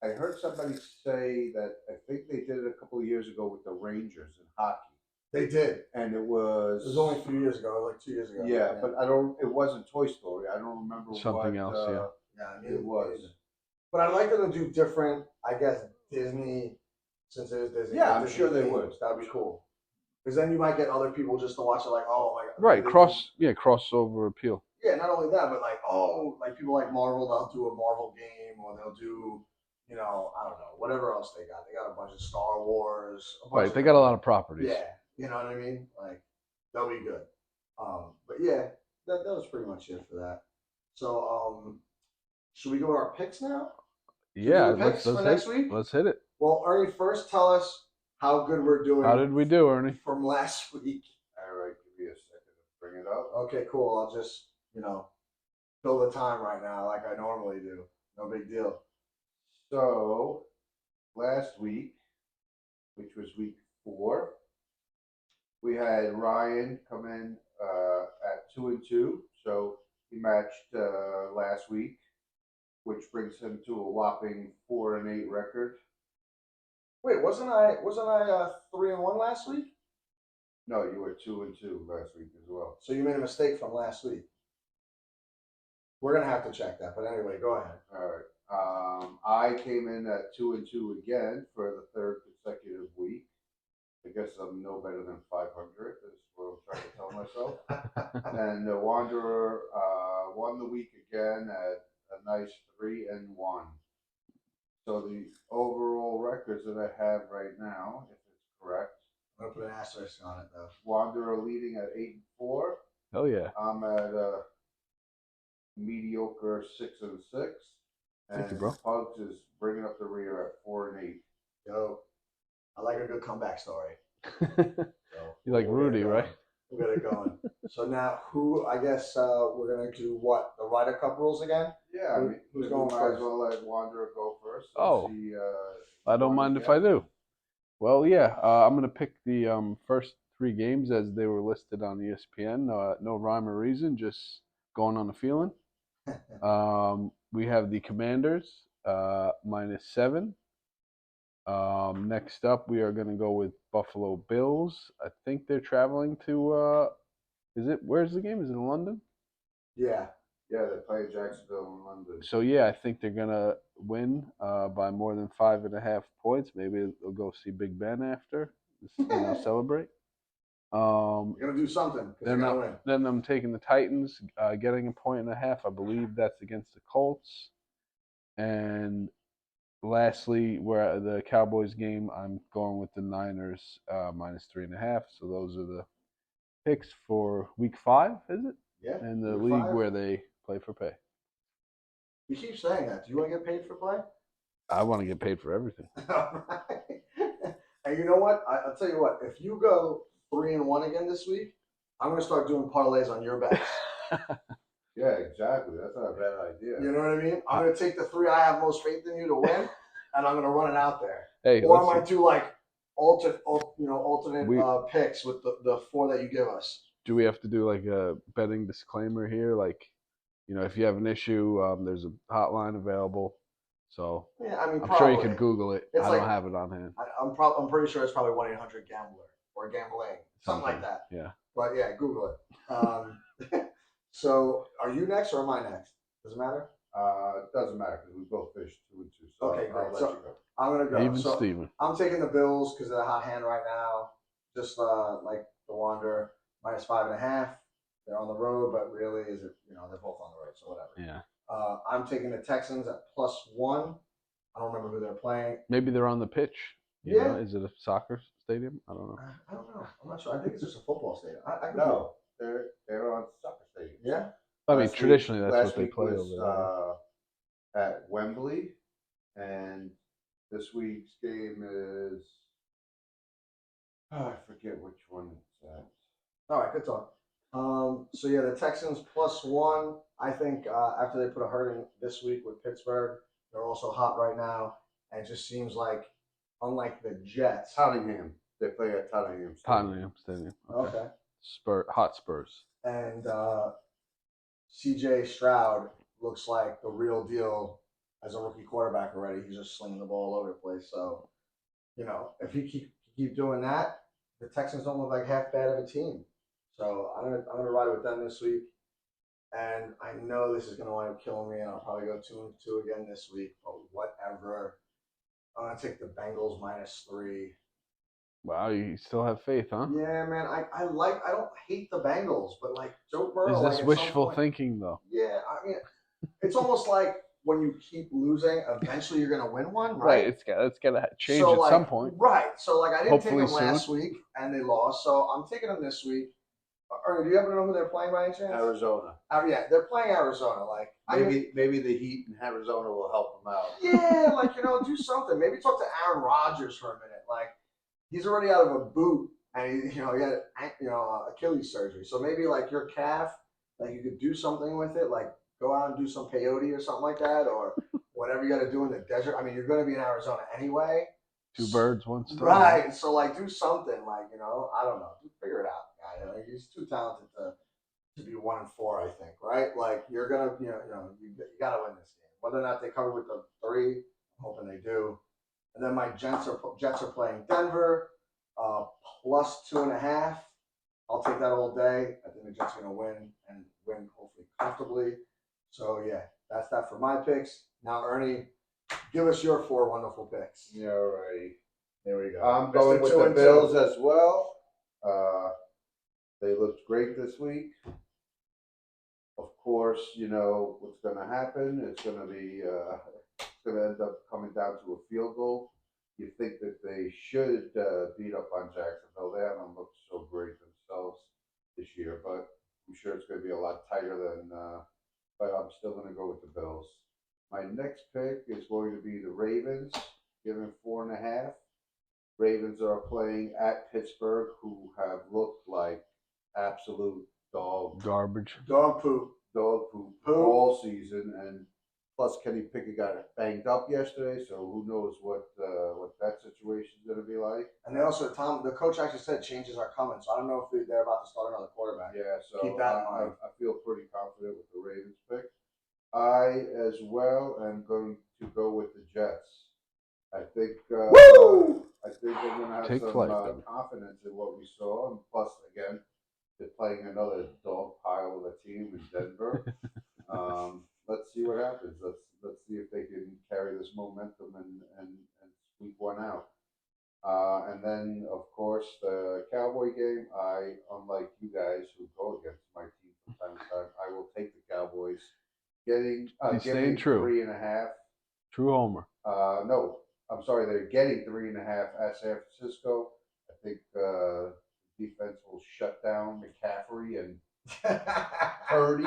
I heard somebody say that I think they did it a couple of years ago with the Rangers in hockey, They did. and it It was was only a few years ago, like 2 years ago. yeah, but it wasn't Toy Story. I don't remember Something what else, yeah. Yeah, I mean, it was. But I'd like them to do different, I guess, Disney, since it is Disney. Yeah, I'm Disney sure they themes. would. That'd be cool. Because then you might get other people just to watch it, like, oh my god. Right. They Crossover appeal. Yeah, not only that, but like, like people like Marvel, they'll do a Marvel game, or they'll do, I don't know, whatever else they got. They got a bunch of Star Wars. Right. They got a lot of properties. Yeah, you know what I mean? Like, that'll be good. But yeah, that was pretty much it for that. So, should we go to our picks now? Yeah. Do the picks for next week? Let's hit it. Well, Ernie, first tell us how good we're doing. How did we do, Ernie? from last week? All right, give me a second to bring it up. Okay, cool. I'll just, fill the time right now like I normally do. No big deal. So, last week, which was week 4, we had Ryan come in at 2-2, so he matched last week, which brings him to a whopping 4-8 record. Wait, wasn't I 3-1 last week? No, you were 2-2 last week as well. So you made a mistake from last week. We're gonna have to check that, but anyway, go ahead. All right. I came in at 2-2 again for the 3rd consecutive week. I guess I'm no better than 500. Is what I'm trying to tell myself. And the Wanderer won the week again at a nice 3-1. So the overall records that I have right now, if it's correct, I'm gonna put an asterisk on it though. Wanderer leading at 8-4. Hell yeah. I'm at a mediocre 6-6. Thank you, And bro. Pugs is bringing up the rear at 4-8. Yo, I like a good comeback story. You like Rudy, right? We'll get it going. So now, I guess we're gonna do what? The Ryder Cup rules again? Yeah, I mean, Who's we going might first? as well let Wanderer go first. Oh. See, I don't mind if I do. Well, yeah, I'm going to pick the first 3 games as they were listed on ESPN. No rhyme or reason, just going on a feeling. We have the Commanders, -7. Next up, we are going to go with Buffalo Bills. I think they're traveling to, where's the game? Is it in London? Yeah. Yeah, they play Jacksonville in London. So, yeah, I think they're going to win by more than 5.5 points. Maybe they'll go see Big Ben after, celebrate. You're gonna do something. Then I'm taking the Titans, getting 1.5. I believe that's against the Colts. And lastly, where the Cowboys game, I'm going with the Niners -3.5. So those are the picks for Week 5, is it? Yeah. In the Week league 5. where they play for pay. You keep saying that. Do you want to get paid for play? I want to get paid for everything. All right. And you know what? I'll tell you what. If you go 3-1 again this week, I'm gonna start doing parlays on your bets. Yeah, exactly. That's not a bad idea. You know what I mean? I'm gonna take the 3 I have most faith in you to win, and I'm gonna run it out there. Hey, Or I listen, might do like alternate we picks with the four that you give us. do we have to do like a betting disclaimer here? Like, if you have an issue, there's a hotline available. So Yeah, I mean I'm sure you probably. could Google it. It's I don't like have it on hand. I'm pretty sure it's probably 1-800-GAMBLER or gambling, something like that. Yeah. But yeah, Google it. So are you next or am I next? Does it matter? It doesn't matter because we both finished 2-2. So Okay, great. I'll let So you go. I'm gonna go. Even So Steven. I'm taking the Bills because they're a hot hand right now. Just like the Wander -5.5. They're on the road, but really, is it? They're both on the road, so whatever. Yeah. I'm taking the Texans at +1. I don't remember who they're playing. Maybe they're on the pitch. Yeah. Is it a soccer stadium? I don't know. I don't know. I'm not sure. I think it's just a football stadium. I could No, they're on soccer stadiums. Yeah. I mean, Last traditionally week- that's last what they week play was, over there. At Wembley, and this week's game is I forget which one it's at. All right, good talk. So yeah, the Texans +1. I think after they put a hurting this week with Pittsburgh, they're also hot right now, and it just seems like, unlike the Jets. Tottenham. They play at Tottenham. Tottenham Stadium. Okay. Hot Spurs. And C.J. Stroud looks like the real deal as a rookie quarterback already. He's just slinging the ball all over the place. So, if he keep doing that, the Texans don't look like half bad of a team. So I'm gonna ride with them this week. And I know this is gonna wind up killing me, and I'll probably go 2-2 again this week. But whatever. I'm gonna take the Bengals -3. Wow, you still have faith, huh? Yeah, man. I don't hate the Bengals, but like Joe Burrow. Is this like, wishful thinking though? Yeah, I mean, it's almost like when you keep losing, eventually you're gonna win one, Right. right? It's gotta change So at some point. right. So I didn't Hopefully take them last soon. week and they lost, so I'm taking them this week. Ernie, do you happen to know who they're playing by any chance? Arizona. Yeah, they're playing Arizona. Like Maybe the Heat in Arizona will help them out. Yeah, do something. Maybe talk to Aaron Rodgers for a minute. Like he's already out of a boot, and he had Achilles surgery. So maybe like your calf, like you could do something with it, like go out and do some peyote or something like that, or whatever you got to do in the desert. I mean, you're going to be in Arizona anyway. Two birds, one stone. Right. So do something. I don't know. Figure it out, guy. He's too talented to be 1-4. I think. Right. Like you're gonna, you got to win this game. Whether or not they cover with the 3, I'm hoping they do. And then my Jets are playing Denver, +2.5. I'll take that all day. I think the Jets are going to win and win hopefully comfortably. So yeah, that's that for my picks. Now Ernie, give us your 4 wonderful picks. Yeah, right. There we go. I'm going with the Bills as well. They looked great this week. Of course, what's going to happen. It's going to be. It's going to end up coming down to a field goal. You think that they should beat up on Jacksonville. They haven't looked so great themselves this year, but I'm sure it's going to be a lot tighter than. But I'm still going to go with the Bills. My next pick is going to be the Ravens, given 4.5. Ravens are playing at Pittsburgh, who have looked like absolute garbage, dog poop all season, and plus Kenny Pickett got banged up yesterday, so who knows what that situation is going to be like. And they also, the coach actually said changes are coming, so I don't know if they're about to start another quarterback. Yeah, so keep that in mind. I feel pretty confident with the Ravens pick. I as well am going to go with the Jets. I think Woo! I think they're going to have Take some flight, confidence in what we saw, and plus again they're playing another dog pile of a team in Denver. Let's see what happens. Let's see if they can carry this momentum and squeak one out. And then, of course, the Cowboy game. Unlike you guys who go against my team from time to time, I will take the Cowboys. Giving true. 3.5. True homer. No, I'm sorry. They're getting 3.5 at San Francisco. I think defense will shut down McCaffrey and Purdy.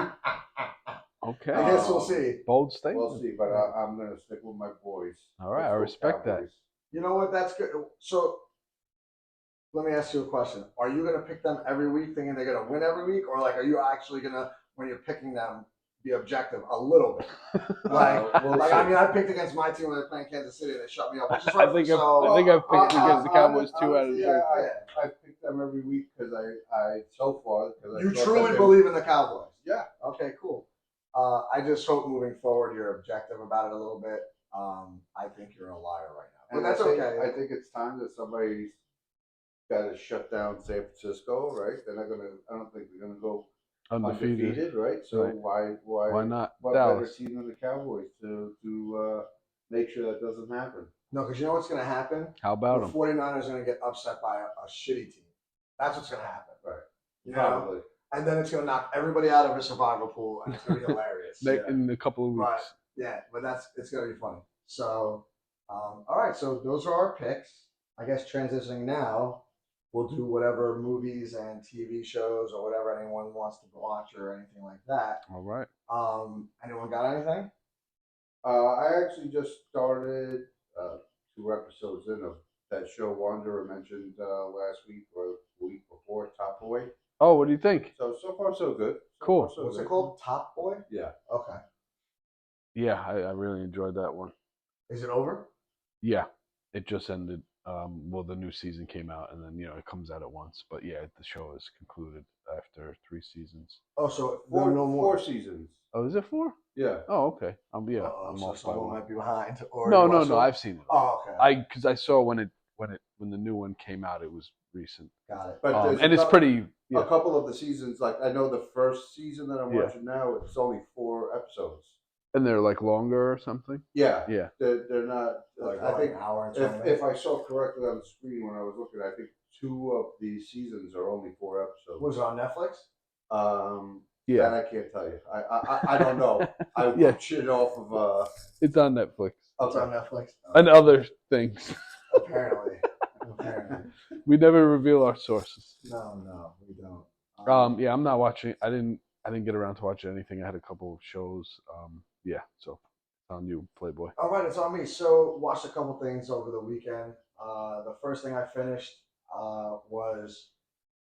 Okay. I guess we'll see. Bold statement. We'll see, but I'm going to stick with my boys. All right, I respect Cowboys. that. You know what? That's good. So let me ask you a question. Are you going to pick them every week thinking they're going to win every week? Or are you actually going to, when you're picking them, be objective a little bit. Like, we'll like see. I mean, I picked against my team when they're playing Kansas City and they shut me up, which is I right. think So I think I've picked against the Cowboys 2 out of 3. Honestly, I picked them every week because I so far. you truly believe in the Cowboys. Yeah. Okay, cool. I just hope moving forward you're objective about it a little bit. I think you're a liar right now, but And that's okay. I think it's time that somebody's got to shut down San Francisco, right? They're not gonna. I don't think they're gonna go undefeated, right? So Right. why not what Dallas? better team than the Cowboys to make sure that doesn't happen? No, because you know what's going to happen? How about the them? 49ers are going to get upset by a shitty team. That's what's going to happen. Right. You Probably. know? And then it's going to knock everybody out of a survival pool, and it's going to be hilarious. In a couple of weeks. But, yeah, but it's going to be funny. So, all right, so those are our picks. I guess transitioning now, we'll do whatever movies and TV shows or whatever anyone wants to watch or anything like that. All right. Anyone got anything? I actually just started 2 episodes in of that show Wanderer mentioned last week or the week before, Top Boy. Oh, what do you think? So far so good. Cool. What's it called? Top Boy? Yeah. Okay. Yeah, I really enjoyed that one. Is it over? Yeah, it just ended. Well, the new season came out, and then it comes out at once. But yeah, the show is concluded after 3 seasons. Oh, so Four, no more. 4 seasons. Oh, is it 4? Yeah. Oh, okay. I'm So off by someone one. might be behind. Or No, I've seen it. Oh, okay. Because I saw when the new one came out, it was recent. Got it. But And it's pretty. A couple of the seasons, like I know the first season that I'm watching now, it's only 4 episodes. And they're like longer or something. Yeah. Yeah. They're not. Like I think an hour and 20 if I saw correctly on the screen when I was looking, I think 2 of the seasons are only 4 episodes. Was it on Netflix? Yeah. That I can't tell you. I don't know. I watch it off of. It's on Netflix. It's on Netflix. And other things. Apparently. We never reveal our sources. No, we don't. Yeah, I'm not watching. I didn't get around to watching anything. I had a couple of shows. Yeah, so it's on you, Playboy. All right, it's on me. So watched a couple things over the weekend. The first thing I finished was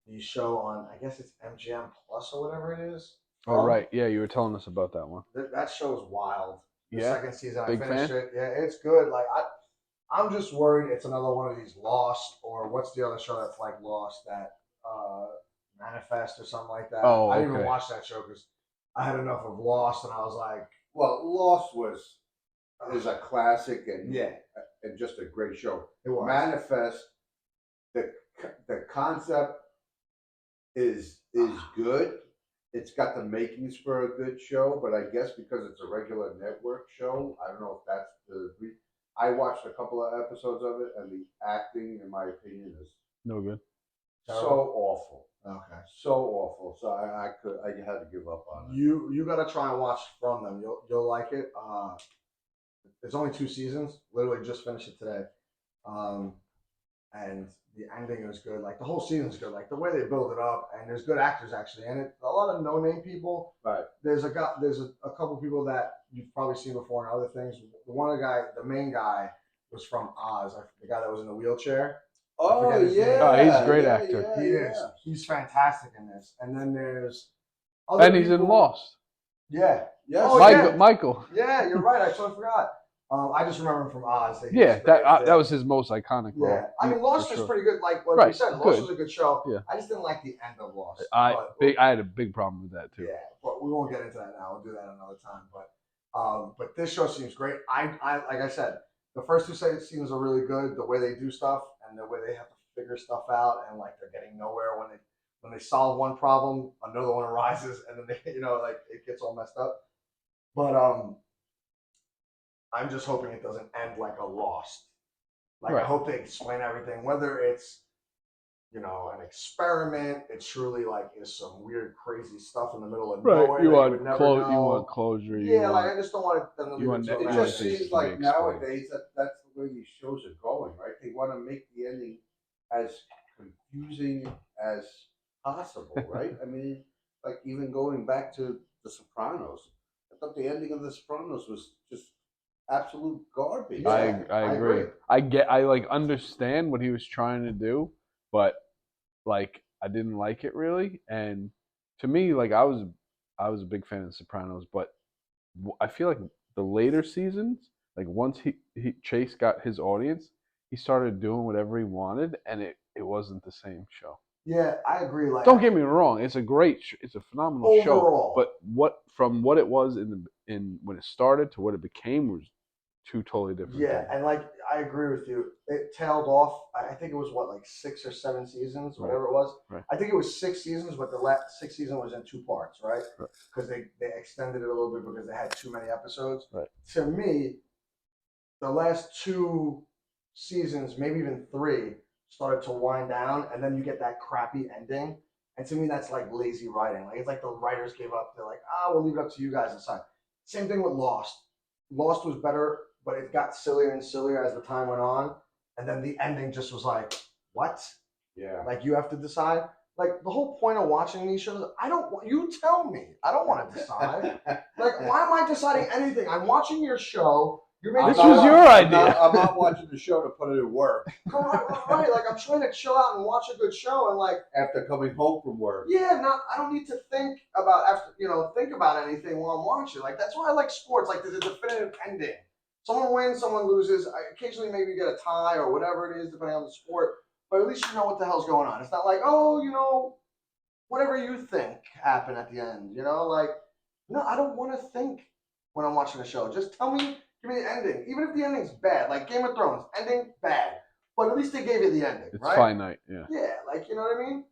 the show on, I guess it's MGM Plus or whatever it is. Oh, right. Yeah, you were telling us about that one. That show is wild. The Yeah? second season, Big I finished fan? it. Yeah, it's good. Like I'm just worried it's another one of these Lost, or what's the other show that's like Lost, that Manifest or something like that. Oh, I didn't even okay. watch that show because I had enough of Lost, and I was like, Well, Lost is a classic and yeah, and just a great show. it was. Manifest, the concept is good. It's got the makings for a good show, but I guess because it's a regular network show, I don't know if that's the. I watched a couple of episodes of it, and the acting, in my opinion, is No good. so awful. Okay. So awful. So I had to give up on it. You got to try and watch from them. You'll like it. It's only 2 seasons. Literally just finished it today. And the ending is good. Like the whole season's good. Like the way they build it up, and there's good actors actually in it. A lot of no-name people. Right. There's a couple people that you've probably seen before in other things. The main guy was from Oz. The guy that was in the wheelchair. Oh yeah. Oh, he's a great actor. He is. He's fantastic in this. And then there's And he's in Lost. Yeah. Yes. Oh, Michael. Yeah, you're right. I totally forgot. I just remember him from Oz. That was his most iconic role. Yeah, I mean Lost is pretty good. Like what you said, Lost was a good show. Yeah. I just didn't like the end of Lost. I had a big problem with that too. Yeah, but we won't get into that now. We'll do that another time. But this show seems great. I like I said, the first 2 seasons are really good. The way they do stuff and the way they have to figure stuff out, and like they're getting nowhere when they solve one problem, another one arises, and then they like it gets all messed up. But I'm just hoping it doesn't end like a Lost. Like I hope they explain everything, whether it's an experiment, it truly like is some weird, crazy stuff in the middle of nowhere. You want you want closure. Yeah, I just don't want them to leave it It just seems like nowadays that's the way these shows are going, right? They want to make the ending as confusing as possible, right? I mean, like even going back to The Sopranos, I thought the ending of The Sopranos was just absolute garbage. I agree. I like understand what he was trying to do, but like I didn't like it really. And to me, like I was I was a big fan of The Sopranos, but I feel like the later seasons, like once Chase got his audience, he started doing whatever he wanted, and it wasn't the same show. Yeah, I agree. Like, Don't get me wrong; it's a it's a phenomenal show. overall, But what it was in when it started to what it became was two totally different yeah, things. and like I agree with you. It tailed off. I think it was what, like 6 or 7 seasons, Right. whatever it was. Right. I think it was 6 seasons, but the last 6 season was in 2 parts, right? Right. Because they extended it a little bit because they had too many episodes. Right. To me, the last 2 seasons, maybe even 3, started to wind down, and then you get that crappy ending. And to me, that's like lazy writing. Like, it's like the writers gave up. They're like, we'll leave it up to you guys to decide. Same thing with Lost. Lost was better, but it got sillier and sillier as the time went on. And then the ending just was like, what? Yeah. Like, you have to decide. Like, the whole point of watching these shows, I don't want you tell me. I don't want to decide. Like, why am I deciding anything? I'm watching your show. You're making This was your idea. I'm not watching the show to put it in work. right. Like, I'm trying to chill out and watch a good show, and like After coming home from work. yeah, I don't need to think about think about anything while I'm watching. Like, that's why I like sports. Like, there's a definitive ending. Someone wins, someone loses. Occasionally, maybe you get a tie or whatever it is, depending on the sport. But at least you know what the hell's going on. It's not like, whatever you think happened at the end. Like, no, I don't want to think when I'm watching a show. Just tell me, give me the ending. Even if the ending's bad, like Game of Thrones, ending bad. But at least they gave you the ending, It's right? finite, yeah. Yeah, like, you know what I mean?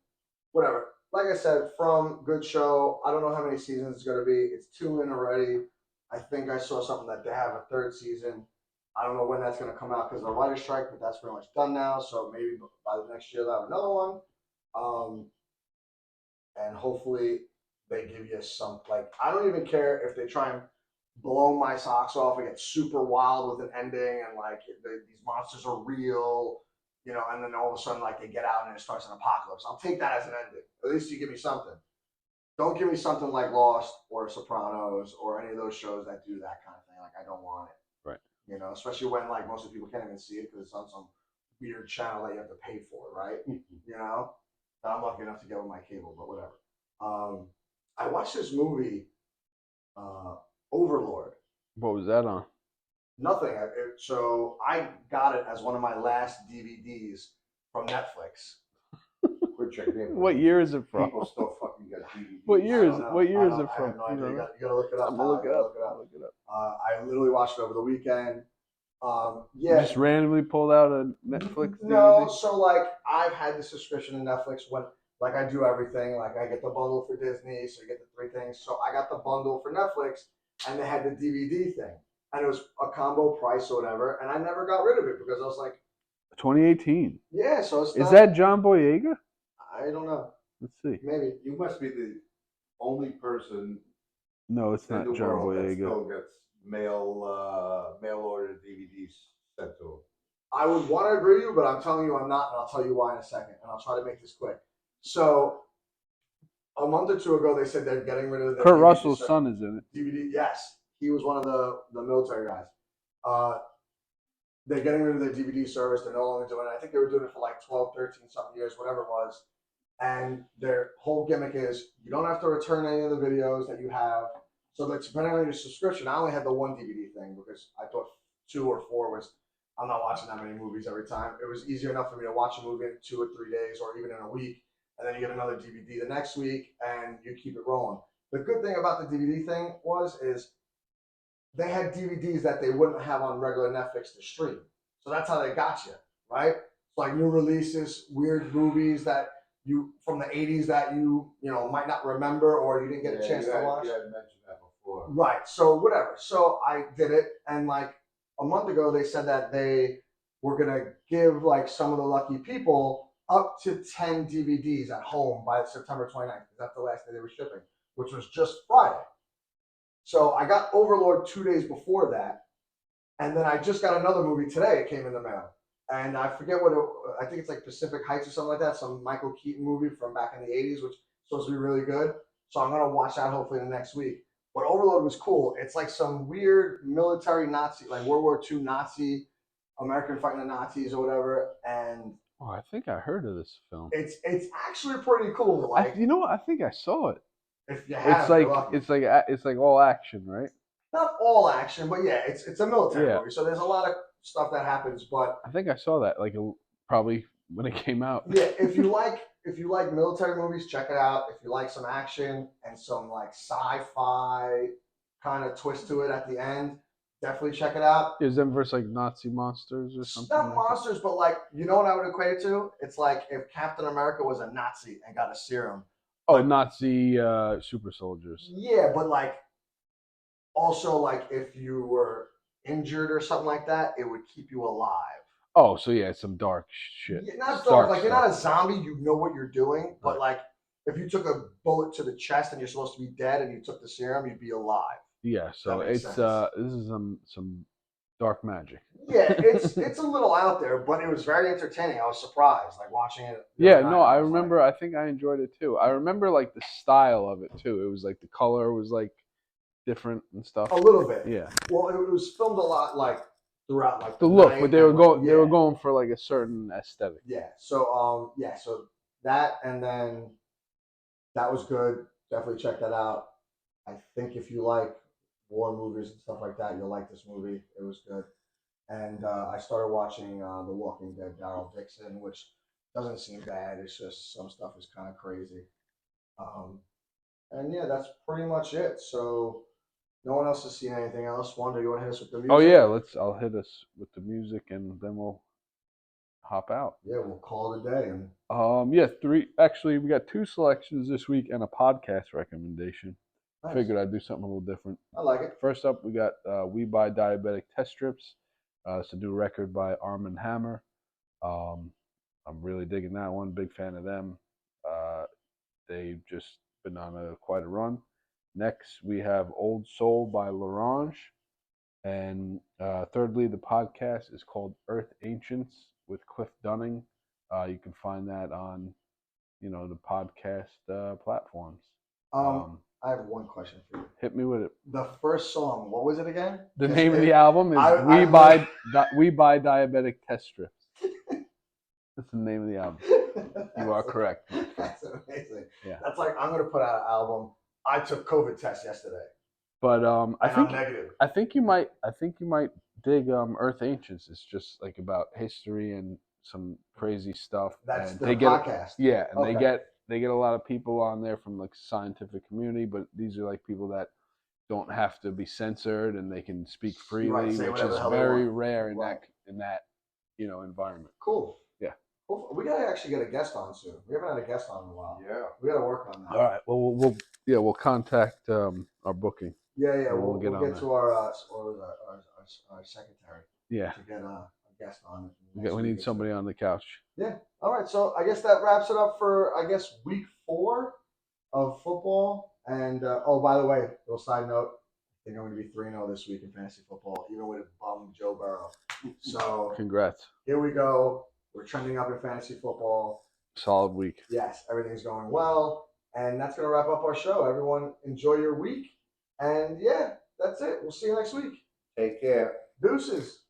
Whatever. Like I said, From, good show. I don't know how many seasons it's going to be. It's 2 in already. I think I saw something that they have a 3rd season. I don't know when that's going to come out because of the writer's strike, but that's pretty much done now. So maybe by the next year they'll have another one. And hopefully they give you some, like, I don't even care if they try and blow my socks off and get super wild with an ending and like these monsters are real, and then all of a sudden like they get out and it starts an apocalypse. I'll take that as an ending. At least you give me something. Don't give me something like Lost or Sopranos or any of those shows that do that kind of thing. Like, I don't want it. Right. Especially when like most of the people can't even see it because it's on some weird channel that you have to pay for, right? I'm lucky enough to get with my cable, but whatever. I watched this movie, Overlord. What was that on? Nothing. So I got it as one of my last DVDs from Netflix. Quit checking. What year is it from? People still fucking got DVDs. What year is it I from? have no idea. You gotta look it up. I'm gonna look it up. I literally watched it over the weekend. You just randomly pulled out a Netflix DVD? No, so like I've had the subscription to Netflix when like I do everything. Like I get the bundle for Disney, so you get the 3 things. So I got the bundle for Netflix, and they had the DVD thing, and it was a combo price or whatever. And I never got rid of it because I was like, 2018. yeah. So it's Is that John Boyega? I don't know. Let's see. Maybe You must be the only person No, it's in not the John world that Boyega. still gets mail order DVDs sent to them. I would want to agree with you, but I'm telling you I'm not, and I'll tell you why in a second. And I'll try to make this quick. So a month or 2 ago, they said they're getting rid of the Kurt DVD Russell's son is in it. DVD. Yes, he was one of the military guys. They're getting rid of their DVD service. They're no longer doing it. I think they were doing it for like 12, 13 something years, whatever it was. And their whole gimmick is you don't have to return any of the videos that you have. So that's depending on your subscription. I only had the 1 DVD thing because I thought 2 or 4 was, I'm not watching that many movies every time. It was easier enough for me to watch a movie in 2 or 3 days or even in a week. And then you get another DVD the next week and you keep it rolling. The good thing about the DVD thing is they had DVDs that they wouldn't have on regular Netflix to stream. So that's how they got you, right? Like new releases, weird movies that you from the 80s that you might not remember or you didn't get a chance to watch. You had mentioned that before. Right. So whatever. So I did it, and like a month ago they said that they were gonna give like some of the lucky people up to 10 DVDs at home by September 29th. That's the last day they were shipping, which was just Friday. So I got Overlord 2 days before that, and then I just got another movie today. It came in the mail, and I forget I think it's like Pacific Heights or something like that. Some Michael Keaton movie from back in the 80s, which is supposed to be really good. So I'm gonna watch that hopefully the next week. But Overlord was cool. It's like some weird military Nazi, like World War II Nazi, American fighting the Nazis or whatever, and Oh, I think I heard of this film. it's actually pretty cool. Like you know what? I think I saw it. If you have, you're lucky. It's like all action, right? Not all action, but yeah, it's a military Yeah. movie, so there's a lot of stuff that happens. But I think I saw that probably when it came out. yeah, if you like military movies, check it out. If you like some action and some like sci-fi kind of twist to it at the end, definitely check it out. Is them versus like Nazi monsters or It's something? not like monsters, but like you know what I would equate it to? It's like if Captain America was a Nazi and got a serum. Oh, But, Nazi super soldiers. yeah, but like also like if you were injured or something like that, it would keep you alive. Oh, so yeah, some dark shit. Yeah, not It's dark, like you're stuff. not a zombie, you know what you're doing, but Right. like if you took a bullet to the chest and you're supposed to be dead and you took the serum, you'd be alive. Yeah, so That makes it's sense. this is some dark magic. Yeah, it's a little out there, but it was very entertaining. I was surprised, like watching it. Yeah, no, I remember. I think I enjoyed it too. I remember like the style of it too. It was like the color was like different and stuff. A little bit. Yeah. Well, it was filmed a lot like throughout like The look, night but they were and, like, going. They were yeah. going for like a certain aesthetic. Yeah. So so that and then that was good. Definitely check that out. I think if you like war movies and stuff like that, you'll like this movie. It was good. And I started watching The Walking Dead, Daryl Dixon, which doesn't seem bad. It's just some stuff is kind of crazy. Um, and yeah, that's pretty much it. So no one else has seen anything else. Wanda, you want to hit us with the music? Oh yeah, I'll hit us with the music and then we'll hop out. Yeah, we'll call it a day. And Yeah, three. Actually, we got 2 selections this week and a podcast recommendation. nice. Figured I'd do something a little different. I like it. First up, we got We Buy Diabetic Test Strips. It's a new record by Arm & Hammer. I'm really digging that one. Big fan of them. They've just been on quite a run. Next, we have Old Soul by L'Orange. And thirdly, the podcast is called Earth Ancients with Cliff Dunning. You can find that on, the podcast platforms. I have one question for you. Hit me with it. The first song, what was it again? The name of the album is We Buy Diabetic Test Strips. That's the name of the album. You are correct. That's amazing. Yeah. That's like I'm gonna put out an album. I took COVID test yesterday. But I'm negative. I think you might dig Earth Ancients. It's just like about history and some crazy stuff. That's and the podcast. Yeah, and Okay. they get a lot of people on there from like scientific community, but these are like people that don't have to be censored and they can speak freely, Right, say which whatever is the hell they very want. rare Right. in that environment. Cool. Yeah. We gotta actually get a guest on soon. We haven't had a guest on in a while. Yeah. We gotta work on that. All right. Well, we'll contact our booking. Yeah. We'll We'll get get on to our secretary Yeah. to get a guest on. We need somebody on the couch. Yeah. All right. So I guess that wraps it up for week 4 of football. And by the way, little side note, I think I'm going to be 3-0 this week in fantasy football, even with a bum Joe Burrow. So Congrats. here we go. We're trending up in fantasy football. Solid week. Yes, everything's going well. And that's going to wrap up our show. Everyone, enjoy your week. And yeah, that's it. We'll see you next week. Take care. Deuces.